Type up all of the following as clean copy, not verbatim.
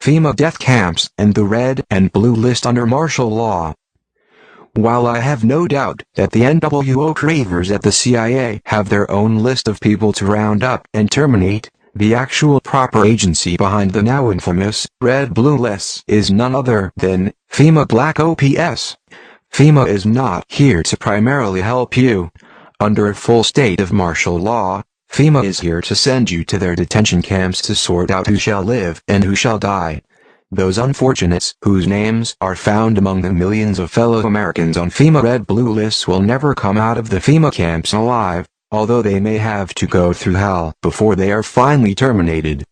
FEMA death camps and the red and blue list under martial law. While I have no doubt that the NWO cravers at the CIA have their own list of people to round up and terminate, the actual proper agency behind the now infamous red-blue lists is none other than FEMA Black Ops. FEMA is not here to primarily help you. Under a full state of martial law, FEMA is here to send you to their detention camps to sort out who shall live and who shall die. Those unfortunates whose names are found among the millions of fellow Americans on FEMA red-blue lists will never come out of the FEMA camps alive, although they may have to go through hell before they are finally terminated.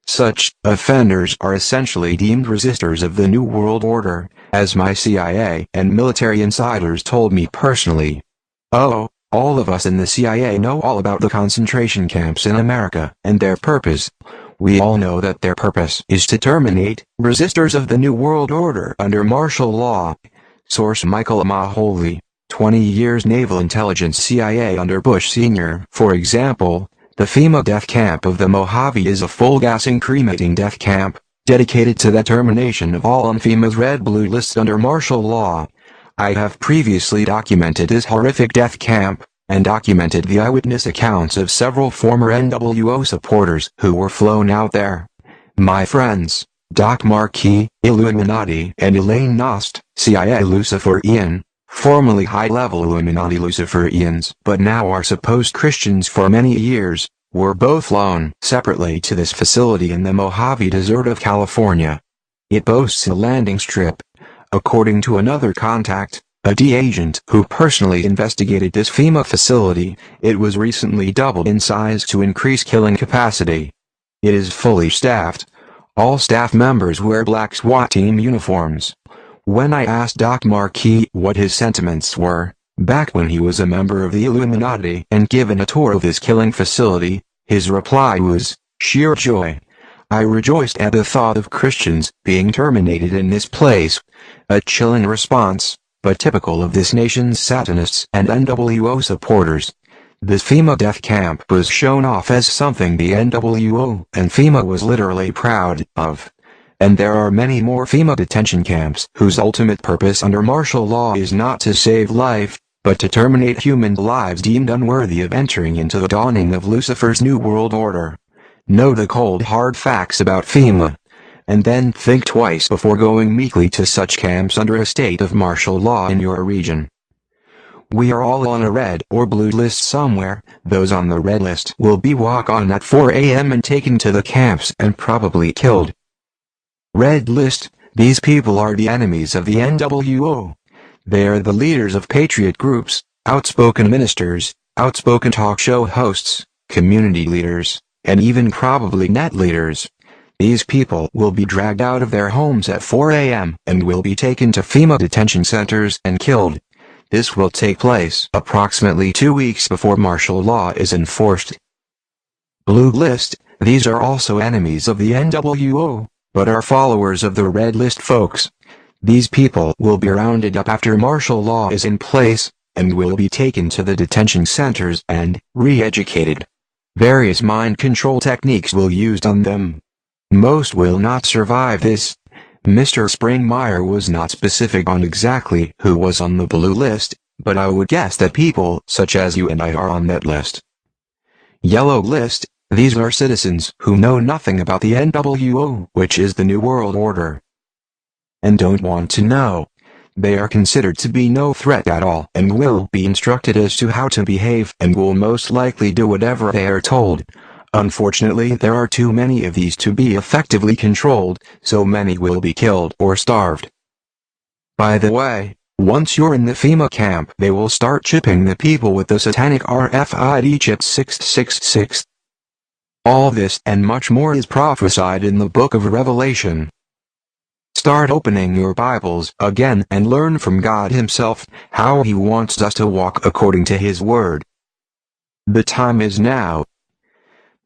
Such offenders are essentially deemed resistors of the New World Order, as my CIA and military insiders told me personally. Oh, all of us in the CIA know all about the concentration camps in America and their purpose. We all know that their purpose is to terminate resistors of the New World Order under martial law. Source: Michael Mahoney, 20 years Naval Intelligence CIA under Bush Sr. For example, the FEMA death camp of the Mojave is a full-gassing cremating death camp, dedicated to the termination of all on FEMA's red-blue lists under martial law. I have previously documented this horrific death camp, and documented the eyewitness accounts of several former NWO supporters who were flown out there. My friends, Doc Marquis, Illuminati, and Elaine Nost, CIA Luciferian, formerly high-level Illuminati Luciferians, but now are supposed Christians for many years, were both flown separately to this facility in the Mojave Desert of California. It boasts a landing strip. According to another contact, a agent who personally investigated this FEMA facility, it was recently doubled in size to increase killing capacity. It is fully staffed. All staff members wear black SWAT team uniforms. When I asked Doc Marquis what his sentiments were, back when he was a member of the Illuminati and given a tour of this killing facility, his reply was, "Sheer joy. I rejoiced at the thought of Christians being terminated in this place." A chilling response, but typical of this nation's Satanists and NWO supporters. This FEMA death camp was shown off as something the NWO and FEMA was literally proud of. And there are many more FEMA detention camps whose ultimate purpose under martial law is not to save life, but to terminate human lives deemed unworthy of entering into the dawning of Lucifer's New World Order. Know the cold hard facts about FEMA, and then think twice before going meekly to such camps under a state of martial law in your region. We are all on a red or blue list somewhere. Those on the red list will be walked on at 4 a.m. and taken to the camps and probably killed. Red list: these people are the enemies of the NWO. They are the leaders of patriot groups, outspoken ministers, outspoken talk show hosts, community leaders, and even probably net leaders. These people will be dragged out of their homes at 4 a.m. and will be taken to FEMA detention centers and killed. This will take place approximately 2 weeks before martial law is enforced. Blue list: these are also enemies of the NWO, but are followers of the red list folks. These people will be rounded up after martial law is in place, and will be taken to the detention centers and re-educated. Various mind control techniques will be used on them. Most will not survive this. Mr. Springmeyer was not specific on exactly who was on the blue list, but I would guess that people such as you and I are on that list. Yellow list: these are citizens who know nothing about the NWO, which is the New World Order, and don't want to know. They are considered to be no threat at all and will be instructed as to how to behave and will most likely do whatever they are told. Unfortunately, there are too many of these to be effectively controlled, so many will be killed or starved. By the way, once you're in the FEMA camp, they will start chipping the people with the satanic RFID chip 666. All this and much more is prophesied in the book of Revelation. Start opening your Bibles again and learn from God Himself how He wants us to walk according to His Word. The time is now.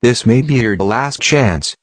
This may be your last chance